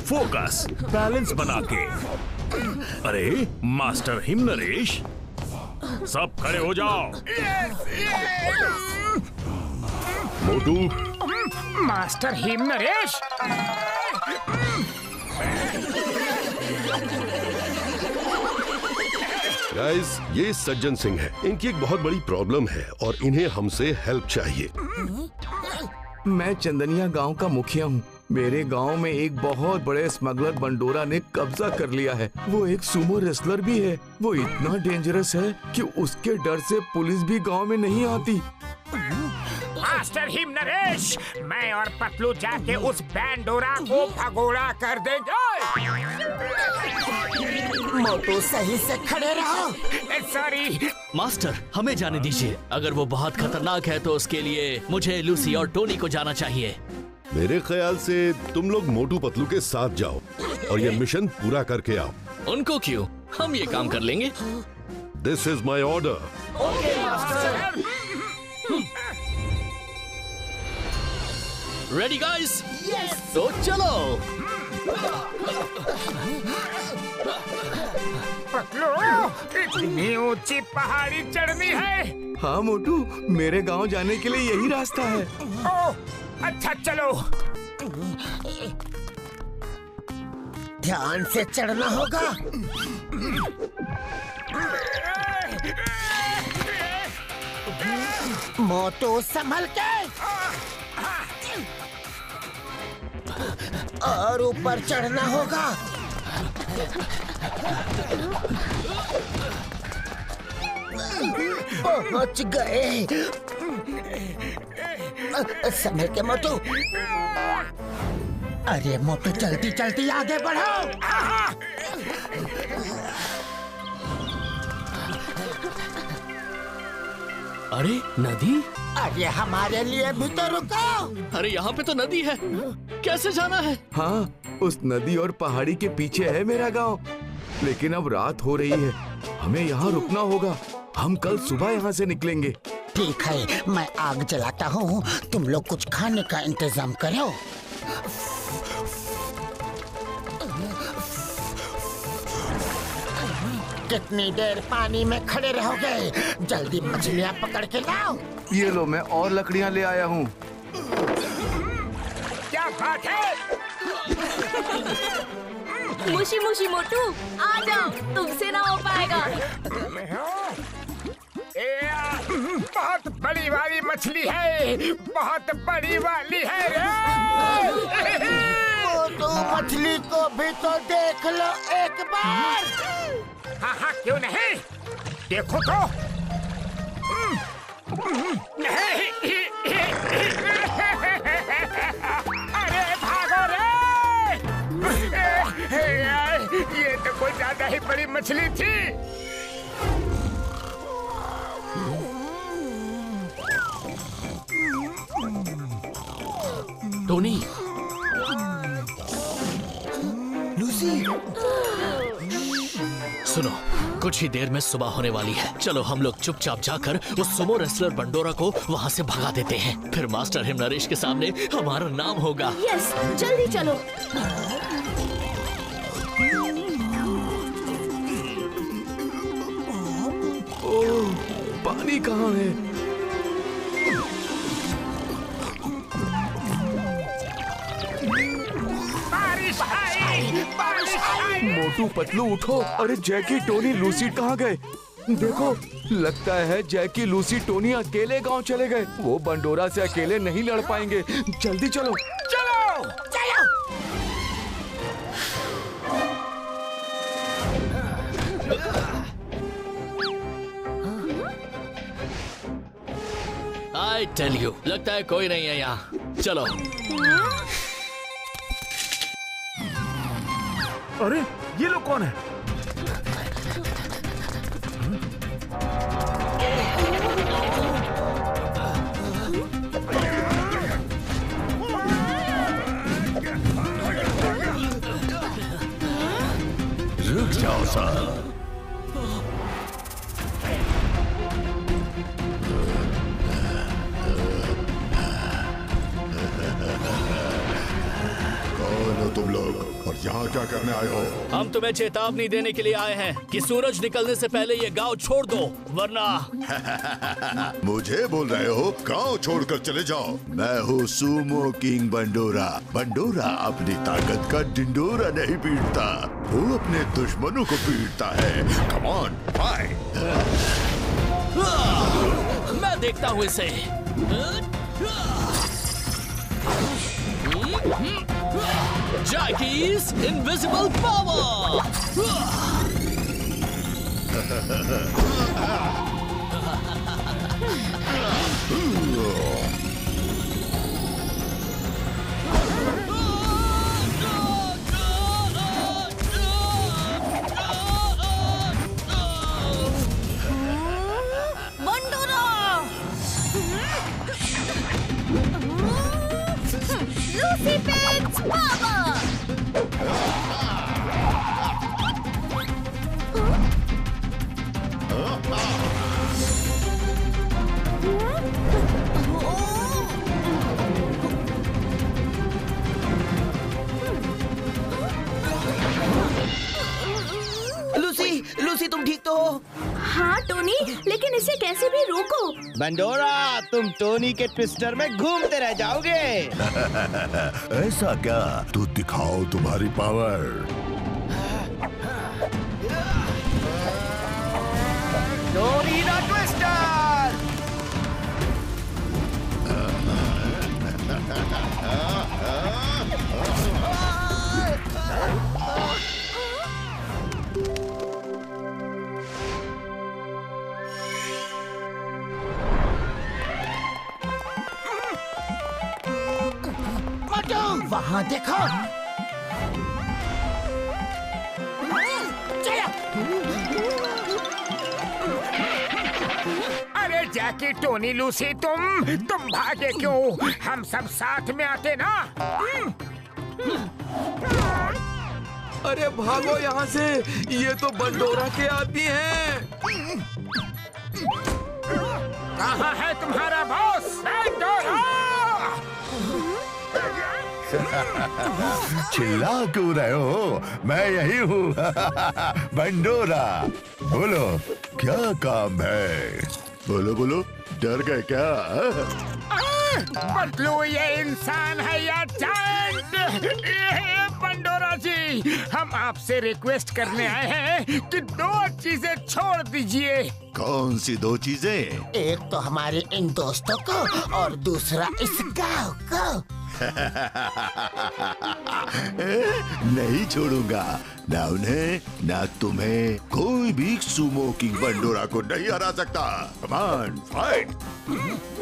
Focus, balance बना के। अरे मास्टर हिमनरेश, सब खड़े हो जाओ। मोटू। मास्टर हिमनरेश। गाइस, ये सज्जन सिंह है। इनकी एक बहुत बड़ी प्रॉब्लम है और इन्हें हमसे हेल्प चाहिए। मैं चंदनिया गांव का मुखिया हूँ। मेरे गांव में एक बहुत बड़े स्मगलर बंडोरा ने कब्जा कर लिया है। वो एक सुमो रेसलर भी है। वो इतना डेंजरस है कि उसके डर से पुलिस भी गांव में नहीं आती। मास्टर हिमनरेश, मैं और पतलू जाके उस बैंडोरा को भगोड़ा कर देंगे। मोटू सही से खड़े रहो। सॉरी मास्टर, हमें जाने दीजिए। अगर वो बहुत खतरनाक है तो उसके लिए मुझे लूसी और टोनी को जाना चाहिए। मेरे ख्याल से तुम लोग मोटू पतलू के साथ जाओ और ये मिशन पूरा करके आओ। उनको क्यों, हम ये काम कर लेंगे। This is my order. Okay master. Ready guys? Yes. तो चलो। पतलू, इतनी ऊंची पहाड़ी चढ़नी है। हाँ मोटू, मेरे गांव जाने के लिए यही रास्ता है। ओह, अच्छा चलो। ध्यान से चढ़ना होगा। मोटू संभल के। और ऊपर चढ़ना होगा। पहुंच गए। समय के मोटू। अरे मोटू, जल्दी जल्दी आगे बढ़ो। अरे नदी? अरे हमारे लिए भी तो रुको। अरे यहाँ पे तो नदी है, कैसे जाना है? हाँ, उस नदी और पहाड़ी के पीछे है मेरा गांव। लेकिन अब रात हो रही है, हमें यहाँ रुकना होगा। हम कल सुबह यहाँ से निकलेंगे। ठीक है, मैं आग जलाता हूँ, तुम लोग कुछ खाने का इंतजाम करो। कितनी देर पानी में खड़े रहोगे? जल्दी मछलियाँ पकड़ के लाओ। ये लो, मैं और लकड़ियाँ ले आया हूँ। क्या बात है? मुशी मुशी मोटू, आ जाओ, तुमसे ना हो पाएगा। बहुत बड़ी वाली मछली है, बहुत बड़ी वाली है रे। मोटू, मछली को भी तो देख लो एक बार। हाँ हाँ, क्यों नहीं, देखो तो। अरे भागो रे। ये तो कोई ज्यादा ही बड़ी मछली थी। टोनी, लूसी, सुनो, कुछ ही देर में सुबह होने वाली है। चलो हम लोग चुपचाप जाकर उस सुमो रेसलर बंडोरा को वहाँ से भगा देते हैं। फिर मास्टर हिमनरेश के सामने हमारा नाम होगा। यस, जल्दी चलो। ओह, पानी कहाँ है? बारिश आई, बारिश आई। मोटू पतलू उठो। अरे जैकी, टोनी, लूसी कहाँ गए? देखो, लगता है जैकी, लूसी, टोनी अकेले गांव चले गए। वो बंडोरा से अकेले नहीं लड़ पाएंगे। जल्दी चलो। चलो चलो। I tell you, लगता है कोई नहीं है यहाँ। चलो। अरे ये लोग कौन है? रुक जाओ सर। यहाँ क्या करने आए हो? हम तुम्हें चेतावनी देने के लिए आए हैं कि सूरज निकलने से पहले ये गांव छोड़ दो, वरना मुझे बोल रहे हो गांव छोड़कर चले जाओ। मैं हूँ सुमो किंग बंडोरा। बंडोरा अपनी ताकत का डिंडोरा नहीं पीटता, वो अपने दुश्मनों को पीटता है। Come on, fight. मैं देखता हूँ इसे। Jackie's invisible power! Lucy Pig's power! Lucy तुम ठीक तो हो? हाँ टोनी, लेकिन इसे कैसे भी रोको। बंडोरा, तुम टोनी के ट्विस्टर में घूमते रह जाओगे। ऐसा क्या? तो दिखाओ तुम्हारी पावर। Tony the twister. वहाँ देखो। अरे जैकी, टोनी, लूसी, तुम भागे क्यों? हम सब साथ में आते ना। अरे भागो यहाँ से, ये तो बंडोरा के आदमी हैं। कहाँ है तुम्हारा बॉस बंडोरा? चिल्ला क्यों रहे हो? मैं यही हूँ। बंडोरा, बोलो क्या काम है? बोलो बोलो, डर गए क्या? पतलू, ये इंसान है या जायंट? बंडोरा जी, हम आपसे रिक्वेस्ट करने आए हैं कि 2 चीजें छोड़ दीजिए। कौन सी 2 चीजें? एक तो हमारे इन दोस्तों को और दूसरा इस गांव को। नहीं छोड़ूंगा, ना उन्हें ना तुम्हें। कोई भी सुमो किंग बंडोरा को नहीं हरा सकता। Come on, fight.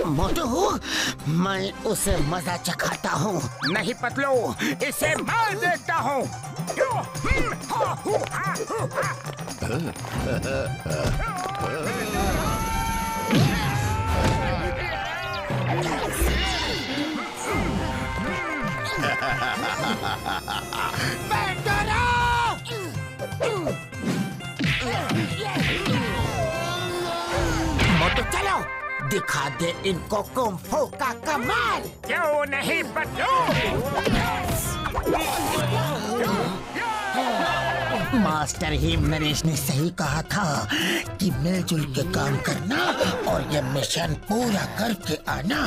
मोटू, मैं उसे मजा चखाता हूँ। नहीं पतलू, इसे मैं देखता हूँ। मोटू चलो, दिखा दे इनको कुंफू का कमाल। क्यों नहीं पतलू? मास्टर हिम नरेश ने सही कहा था कि मिलजुल के काम करना और ये मिशन पूरा करके आना।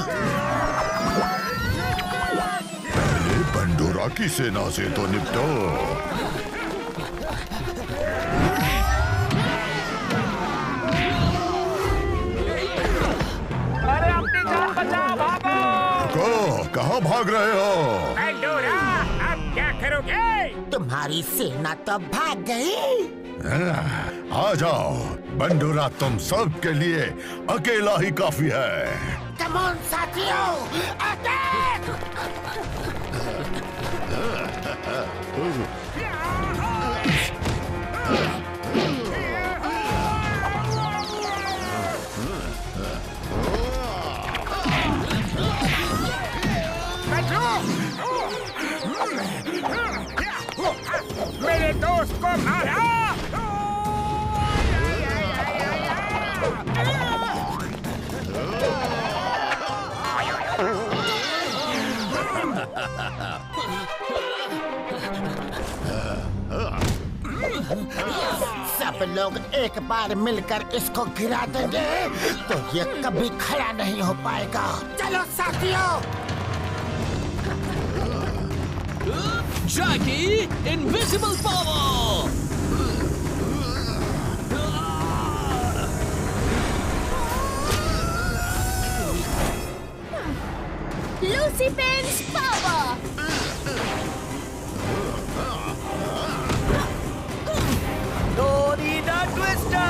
पहले बंडोरा की सेना से तो निपटो। अरे अपनी जान बचाओ, भागो! कहाँ भाग रहे हो? बंडोरा, अब क्या करोगे? तुम्हारी सेना तो भाग गई। आ जाओ, बंडोरा तुम सब के लिए अकेला ही काफी है। कम ऑन साथियों, अटैक! मेरे दोस्त को मारा। लोग एक बार मिलकर इसको गिरा देंगे तो ये कभी खड़ा नहीं हो पाएगा। चलो साथियों। Jackie invisible power. Lucy pens power. Tony the twister.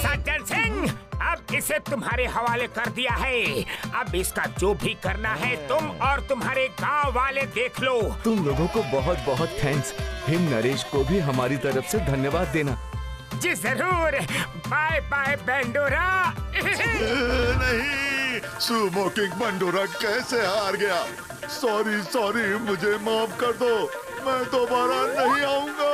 Sajjan Singh, अब इसे तुम्हारे हवाले कर दिया है। अब इसका जो भी करना है तुम और तुम्हारे गांव वाले देख लो। तुम लोगों को बहुत बहुत थैंक्स। हिम नरेश को भी हमारी तरफ से धन्यवाद देना। जी जरूर। बाय बाय बेंडोरा। नहीं, सुमो किंग बंडोरा कैसे हार गया? सॉरी, मुझे माफ कर दो। मैं दोबारा नहीं आऊंगा।